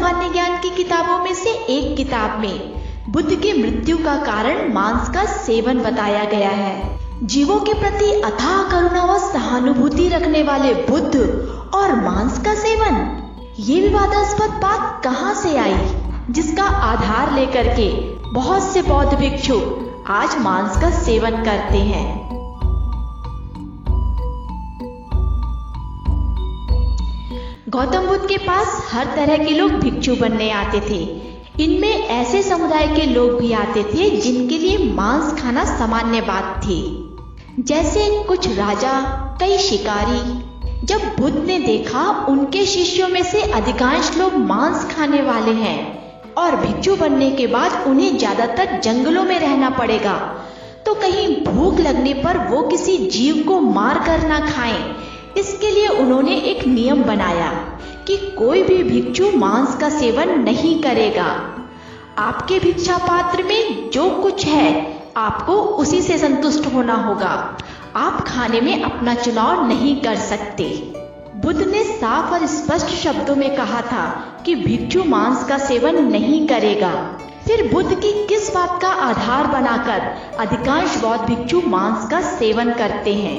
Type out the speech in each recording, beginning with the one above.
सामान्य ज्ञान की किताबों में से एक किताब में बुद्ध की मृत्यु का कारण मांस का सेवन बताया गया है। जीवों के प्रति अथाह करुणा व सहानुभूति रखने वाले बुद्ध और मांस का सेवन, ये विवादास्पद बात कहाँ से आई, जिसका आधार लेकर के बहुत से बौद्ध भिक्षु आज मांस का सेवन करते हैं। गौतम बुद्ध के पास हर तरह के लोग भिक्षु बनने आते थे। इनमें ऐसे समुदाय के लोग भी आते थे जिनके लिए मांस खाना सामान्य बात थी, जैसे कुछ राजा, कई शिकारी। जब बुद्ध ने देखा उनके शिष्यों में से अधिकांश लोग मांस खाने वाले हैं और भिक्षु बनने के बाद उन्हें ज्यादातर जंगलों में रहना पड़ेगा, तो कहीं भूख लगने पर वो किसी जीव को मार कर ना खाएं, इसके लिए उन्होंने एक नियम बनाया कि कोई भी भिक्षु मांस का सेवन नहीं करेगा। आपके भिक्षा पात्र में जो कुछ है आपको उसी से संतुष्ट होना होगा। आप खाने में अपना चुनाव नहीं कर सकते। बुद्ध ने साफ और स्पष्ट शब्दों में कहा था कि भिक्षु मांस का सेवन नहीं करेगा। फिर बुद्ध की किस बात का आधार बनाकर अधिकांश बौद्ध भिक्षु मांस का सेवन करते हैं?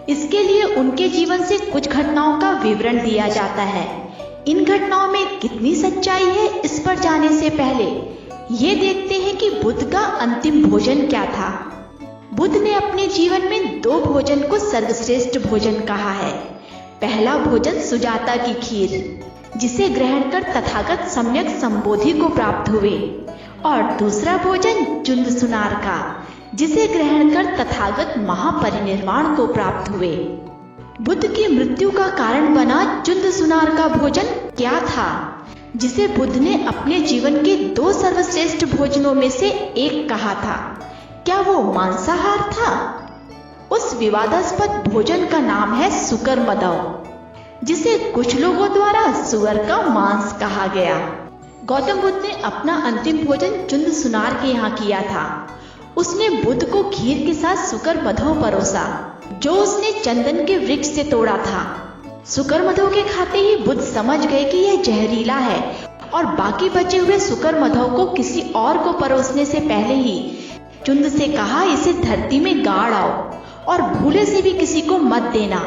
इसके लिए उनके जीवन से कुछ घटनाओं का विवरण दिया जाता है। इन घटनाओं में कितनी सच्चाई है, इस पर जाने से पहले ये देखते हैं कि बुद्ध का अंतिम भोजन क्या था। बुद्ध ने अपने जीवन में दो भोजन को सर्वश्रेष्ठ भोजन कहा है। पहला भोजन सुजाता की खीर, जिसे ग्रहण कर तथागत सम्यक संबोधि को प्राप्त हुए, और दूसरा भोजन चुंद सुनार का, जिसे ग्रहण कर तथागत महापरिनिर्वाण को प्राप्त हुए। बुद्ध की मृत्यु का कारण बना चुंद सुनार का भोजन क्या था, जिसे बुद्ध ने अपने जीवन के दो सर्वश्रेष्ठ भोजनों में से एक कहा था? क्या वो मांसाहार था? उस विवादास्पद भोजन का नाम है सुकर मदव, जिसे कुछ लोगों द्वारा सुअर का मांस कहा गया। गौतम बुद्ध ने अपना अंतिम भोजन चुंद सुनार के यहाँ किया था। उसने बुद्ध को खीर के साथ सुकर मधो परोसा, जो उसने चंदन के वृक्ष से तोड़ा था। सुकर मधो के खाते ही बुद्ध समझ गए कि यह जहरीला है, और बाकी बचे हुए सुकर मधो को किसी और को परोसने से पहले ही चुंद से कहा, इसे धरती में गाड़ आओ और भूले से भी किसी को मत देना।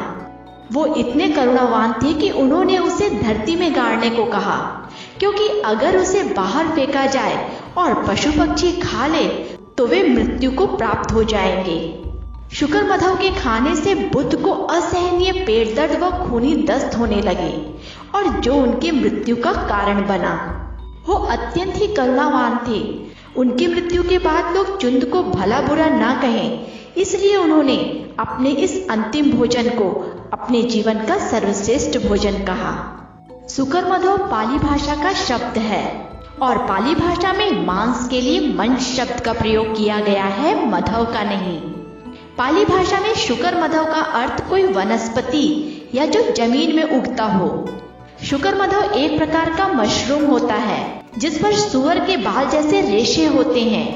वो इतने करुणावान थे कि उन्होंने उसे धरती में गाड़ने को कहा, क्योंकि अगर उसे बाहर फेंका जाए और पशु पक्षी खा ले तो वे मृत्यु को प्राप्त हो जाएंगे। शुकर मधव के खाने से बुद्ध को असहनीय पेट दर्द व खूनी दस्त होने लगे, और जो उनकी मृत्यु का कारण बना। वो अत्यंत ही करुणावान थे। उनकी मृत्यु के बाद लोग चुंद को भला बुरा ना कहें, इसलिए उन्होंने अपने इस अंतिम भोजन को अपने जीवन का सर्वश्रेष्ठ भोजन कहा। सुकर मधव पाली भाषा का शब्द है, और पाली भाषा में मांस के लिए मंच शब्द का प्रयोग किया गया है, मधव का नहीं। पाली भाषा में शुकर मधव का अर्थ कोई वनस्पति या जो जमीन में उगता हो। शुकर मधव एक प्रकार का मशरूम होता है, जिस पर सुअर के बाल जैसे रेशे होते हैं।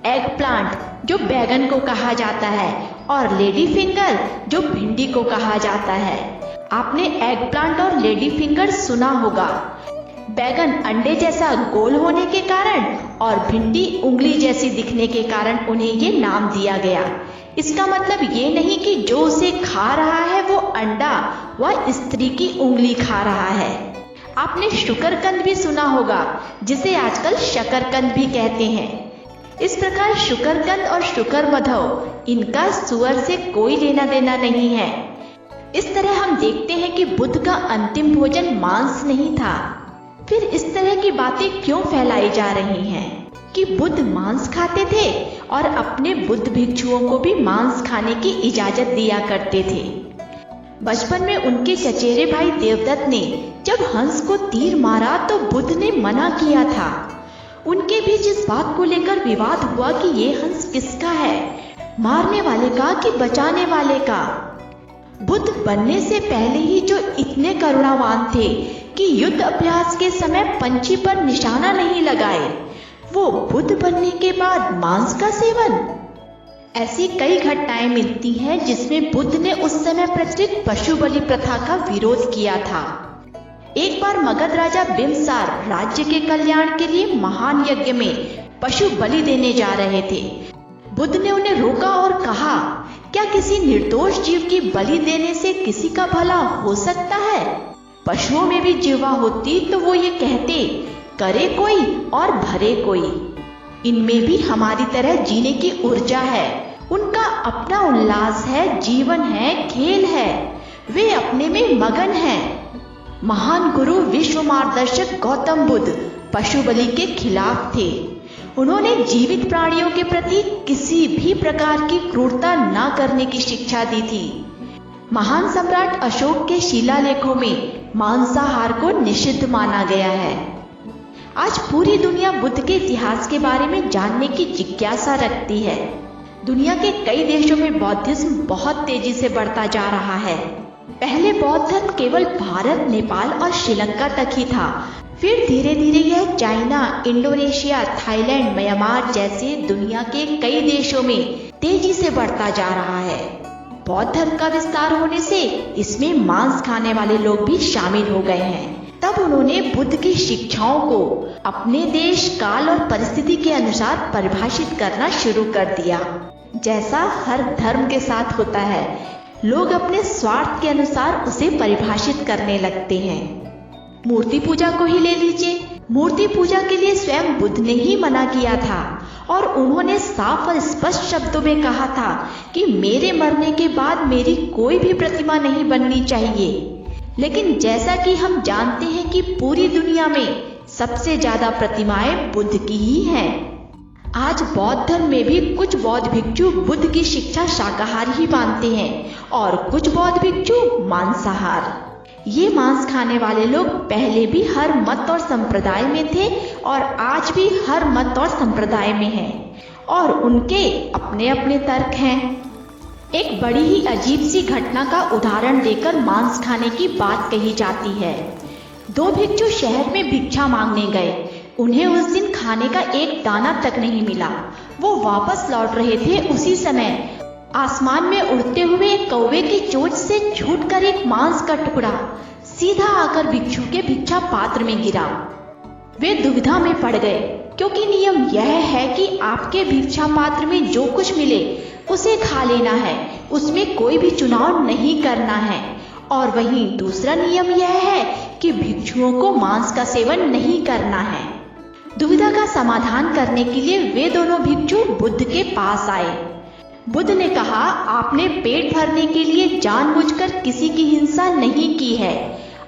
एग प्लांट, जो बैगन को कहा जाता है, और लेडी फिंगर, जो भिंडी को कहा जाता है। आपने एग प्लांट और लेडी फिंगर सुना होगा। बैगन अंडे जैसा गोल होने के कारण और भिंडी उंगली जैसी दिखने के कारण उन्हें ये नाम दिया गया। इसका मतलब ये नहीं कि जो उसे खा रहा है वो अंडा व स्त्री की उंगली खा रहा है। आपने शुकरकंद भी सुना होगा, जिसे आजकल शकरकंद भी कहते हैं। इस प्रकार शुकरकंद और शुकर मधव, इनका सुअर से कोई लेना देना नहीं है। इस तरह हम देखते हैं कि बुद्ध का अंतिम भोजन मांस नहीं था। फिर इस तरह की बातें क्यों फैलाई जा रही हैं कि बुद्ध मांस खाते थे और अपने बुद्ध भिक्षुओं को भी मांस खाने की इजाजत दिया करते थे। बचपन में उनके चचेरे भाई देवदत्त ने जब हंस को तीर मारा तो बुद्ध ने मना किया था। उनके बीच इस बात को लेकर विवाद हुआ कि ये हंस किसका है, मारने वाले का कि बचाने वाले का। बुद्ध बनने से पहले ही जो इतने करुणावान थे कि युद्ध अभ्यास के समय पंछी पर निशाना नहीं लगाए, वो बुद्ध बनने के बाद मांस का सेवन। ऐसी कई घटनाएं मिलती हैं जिसमें बुद्ध ने उस समय प्रचलित पशु बलि प्रथा का विरोध किया था। एक बार मगध राजा बिम्बसार राज्य के कल्याण के लिए महान यज्ञ में पशु बलि देने जा रहे थे। बुद्ध ने उन्हें रोका और कहा, क्या किसी निर्दोष जीव की बलि देने से किसी का भला हो सकता है? पशुओं में भी जिह्वा होती तो वो ये कहते, करे कोई और भरे कोई। इनमें भी हमारी तरह जीने की ऊर्जा है, उनका अपना उल्लास है, जीवन है, खेल है, वे अपने में मगन हैं। महान गुरु विश्व मार्गदर्शक गौतम बुद्ध पशु बलि के खिलाफ थे। उन्होंने जीवित प्राणियों के प्रति किसी भी प्रकार की क्रूरता न करने की शिक्षा दी थी। महान सम्राट अशोक के शिलालेखों में मांसाहार को निषिद्ध माना गया है। आज पूरी दुनिया बुद्ध के इतिहास के बारे में जानने की जिज्ञासा रखती है। दुनिया के कई देशों में बौद्धिज्म बहुत तेजी से बढ़ता जा रहा है। पहले बौद्ध धर्म केवल भारत, नेपाल और श्रीलंका तक ही था। फिर धीरे धीरे यह चाइना, इंडोनेशिया, थाईलैंड, म्यांमार जैसे दुनिया के कई देशों में तेजी से बढ़ता जा रहा है। बौद्ध धर्म का विस्तार होने से इसमें मांस खाने वाले लोग भी शामिल हो गए हैं। तब उन्होंने बुद्ध की शिक्षाओं को अपने देश, काल और परिस्थिति के अनुसार परिभाषित करना शुरू कर दिया। जैसा हर धर्म के साथ होता है, लोग अपने स्वार्थ के अनुसार उसे परिभाषित करने लगते हैं। मूर्ति पूजा को ही ले लीजिए। मूर्ति पूजा के लिए स्वयं बुद्ध ने ही मना किया था और उन्होंने साफ और स्पष्ट शब्दों में कहा था कि मेरे मरने के बाद मेरी कोई भी प्रतिमा नहीं बननी चाहिए। लेकिन जैसा कि हम जानते हैं कि पूरी दुनिया में सबसे ज्यादा प्रतिमाएं बुद्ध की ही हैं। आज बौद्ध धर्म में भी कुछ बौद्ध भिक्षु बुद्ध की शिक्षा शाकाहार ही मानते हैं और कुछ बौद्ध भिक्षु मांसाहार। ये मांस खाने वाले लोग पहले भी हर मत और संप्रदाय में थे और आज भी हर मत और संप्रदाय में हैं और उनके अपने अपने तर्क हैं। एक बड़ी ही अजीब सी घटना का उदाहरण देकर मांस खाने की बात कही जाती है। दो भिक्षु शहर में भिक्षा मांगने गए। उन्हें उस दिन खाने का एक दाना तक नहीं मिला। वो वापस लौट रहे थे, उसी समय आसमान में उड़ते हुए एक कौवे की चोंच से छूटकर एक मांस का टुकड़ा सीधा आकर भिक्षु के भिक्षा पात्र में गिरा। वे दुविधा में पड़ गए, क्योंकि नियम यह है कि आपके भिक्षा पात्र में जो कुछ मिले उसे खा लेना है, उसमें कोई भी चुनाव नहीं करना है। और वहीं दूसरा नियम यह है कि भिक्षुओं को मांस का सेवन नहीं करना है। दुविधा का समाधान करने के लिए वे दोनों भिक्षु बुद्ध के पास आए। बुद्ध ने कहा, आपने पेट भरने के लिए जानबूझकर किसी की हिंसा नहीं की है।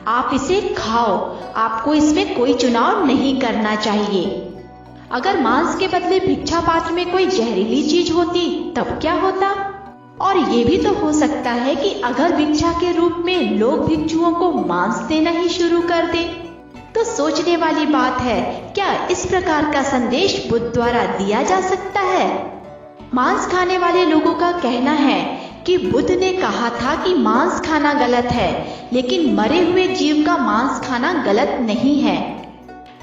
आप इसे खाओ, आपको इसमें कोई चुनाव नहीं करना चाहिए। अगर मांस के बदले भिक्षा पात्र में कोई जहरीली चीज होती तब क्या होता? और ये भी तो हो सकता है कि अगर भिक्षा के रूप में लोग भिक्षुओं को मांस देना ही शुरू कर दें। तो सोचने वाली बात है, क्या इस प्रकार का संदेश बुद्ध द्वारा दिया जा सकता है? मांस खाने वाले लोगों का कहना है कि बुद्ध ने कहा था कि मांस खाना गलत है, लेकिन मरे हुए जीव का मांस खाना गलत नहीं है।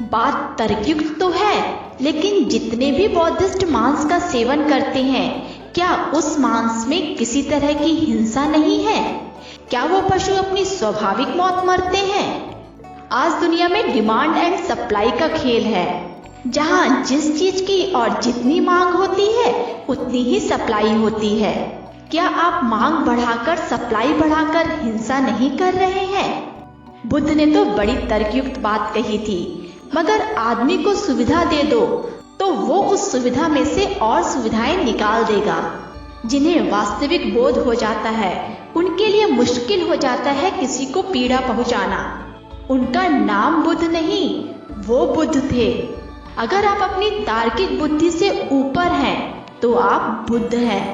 बात तर्कयुक्त तो है, लेकिन जितने भी बौद्धिस्ट मांस का सेवन करते हैं, क्या उस मांस में किसी तरह की हिंसा नहीं है? क्या वो पशु अपनी स्वाभाविक मौत मरते हैं? आज दुनिया में डिमांड एंड सप्लाई का खेल है, जहां जिस चीज की और जितनी मांग होती है उतनी ही सप्लाई होती है। क्या आप मांग बढ़ाकर सप्लाई बढ़ाकर हिंसा नहीं कर रहे हैं? बुद्ध ने तो बड़ी तर्कयुक्त बात कही थी, मगर आदमी को सुविधा दे दो तो वो उस सुविधा में से और सुविधाएं निकाल देगा। जिन्हें वास्तविक बोध हो जाता है, उनके लिए मुश्किल हो जाता है किसी को पीड़ा पहुंचाना। उनका नाम बुद्ध नहीं, वो बुद्ध थे। अगर आप अपनी तार्किक बुद्धि से ऊपर हैं तो आप बुद्ध हैं।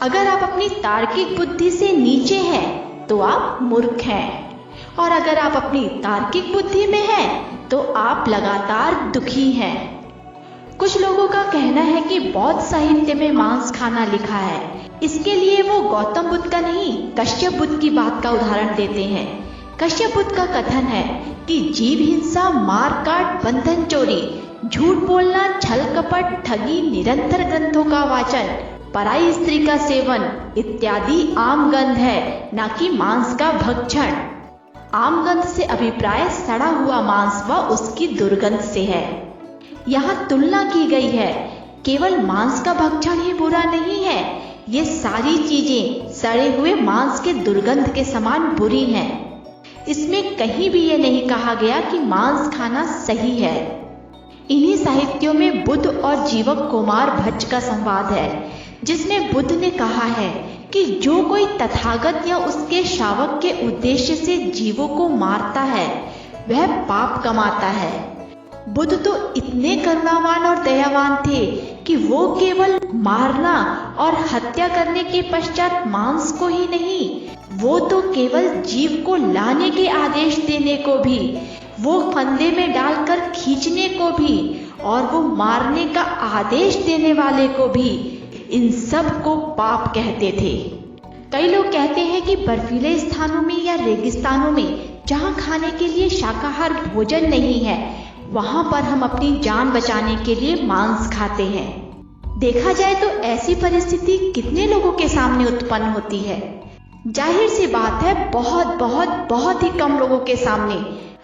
अगर आप अपनी तार्किक बुद्धि से नीचे हैं तो आप मूर्ख हैं। और अगर आप अपनी तार्किक बुद्धि में हैं तो आप लगातार दुखी हैं। कुछ लोगों का कहना है कि बौद्ध साहित्य में मांस खाना लिखा है। इसके लिए वो गौतम बुद्ध का नहीं, कश्यप बुद्ध की बात का उदाहरण देते हैं। कश्यप बुद्ध का कथन है कि जीव हिंसा, मार काट, बंधन चोरी, झूठ बोलना, छल कपट, ठगी, निरंतर ग्रंथों का वाचन, पराई स्त्री का सेवन इत्यादि आम गंध है, न कि मांस का भक्षण। आम गंध से अभिप्राय सड़ा हुआ मांस व उसकी दुर्गंध से है। यहाँ तुलना की गई है, केवल मांस का भक्षण ही बुरा नहीं है, ये सारी चीजें सड़े हुए मांस के दुर्गंध के समान बुरी हैं। इसमें कहीं भी ये नहीं कहा गया कि मांस खाना सही है। इन्हीं साहित्यों में बुद्ध और जीवक कुमार भट्ट का संवाद है, जिसमें बुद्ध ने कहा है कि जो कोई तथागत या उसके शावक के उद्देश्य से जीवों को मारता है वह पाप कमाता है। बुद्ध तो इतने करुणावान और दयावान थे कि वो केवल मारना और हत्या करने के पश्चात मांस को ही नहीं, वो तो केवल जीव को लाने के आदेश देने को भी, वो फंदे में डालकर खींचने को भी और वो मारने का आदेश देने वाले को भी, इन सब को पाप कहते थे। कई लोग कहते हैं कि बर्फीले स्थानों में या रेगिस्तानों में जहाँ खाने के लिए शाकाहार भोजन नहीं है, वहां पर हम अपनी जान बचाने के लिए मांस खाते हैं। देखा जाए तो ऐसी परिस्थिति कितने लोगों के सामने उत्पन्न होती है। जाहिर सी बात है, बहुत ही कम लोगों के सामने।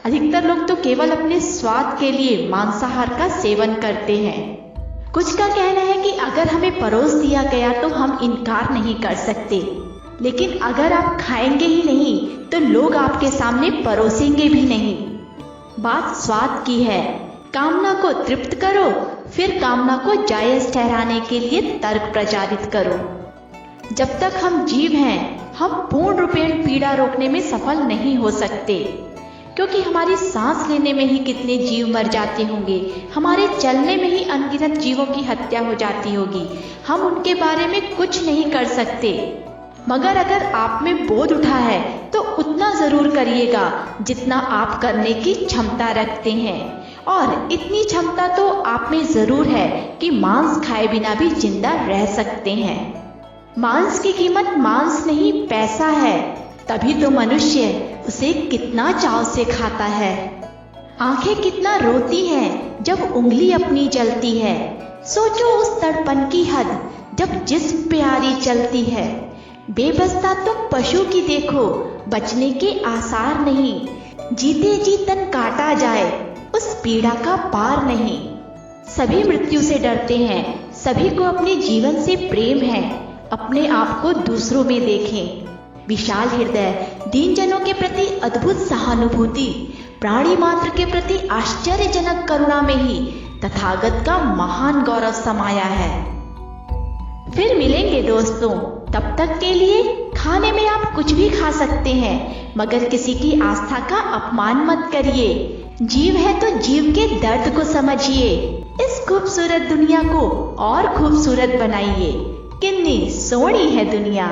अधिकतर लोग तो केवल अपने स्वाद के लिए मांसाहार का सेवन करते हैं। कुछ का कहना है कि अगर हमें परोस दिया गया तो हम इनकार नहीं कर सकते, लेकिन अगर आप खाएंगे ही नहीं तो लोग आपके सामने परोसेंगे भी नहीं। बात स्वाद की है। कामना को तृप्त करो, फिर कामना को जायज ठहराने के लिए तर्क प्रचारित करो। जब तक हम जीव हैं, हम पूर्ण रूपेण पीड़ा रोकने में सफल नहीं हो सकते, क्योंकि हमारी सांस लेने में ही कितने जीव मर जाते होंगे, हमारे चलने में ही अनगिनत जीवों की हत्या हो जाती होगी। हम उनके बारे में कुछ नहीं कर सकते, मगर अगर आप में बोध उठा है तो उतना जरूर करिएगा जितना आप करने की क्षमता रखते हैं। और इतनी क्षमता तो आप में जरूर है कि मांस खाए बिना भी जिंदा रह सकते हैं। मांस की कीमत मांस नहीं पैसा है, तभी तो मनुष्य उसे कितना चाव से खाता है। आंखें कितना रोती हैं जब उंगली अपनी जलती है। सोचो उस तड़पन की हद जब जिस्म प्यारी चलती है। बेबस्ता तुम पशु की देखो, बचने के आसार नहीं। जीते जी तन काटा जाए, उस पीड़ा का पार नहीं। सभी मृत्यु से डरते हैं, सभी को अपने जीवन से प्रेम है। अपने आप को दूसरों में देखें। विशाल हृदय, दीन जनों के प्रति अद्भुत सहानुभूति, प्राणी मात्र के प्रति आश्चर्यजनक करुणा में ही तथागत का महान गौरव समाया है। फिर मिलेंगे दोस्तों, तब तक के लिए खाने में आप कुछ भी खा सकते हैं, मगर किसी की आस्था का अपमान मत करिए। जीव है तो जीव के दर्द को समझिए। इस खूबसूरत दुनिया को और खूबसूरत बनाइए। कितनी सोहनी है दुनिया।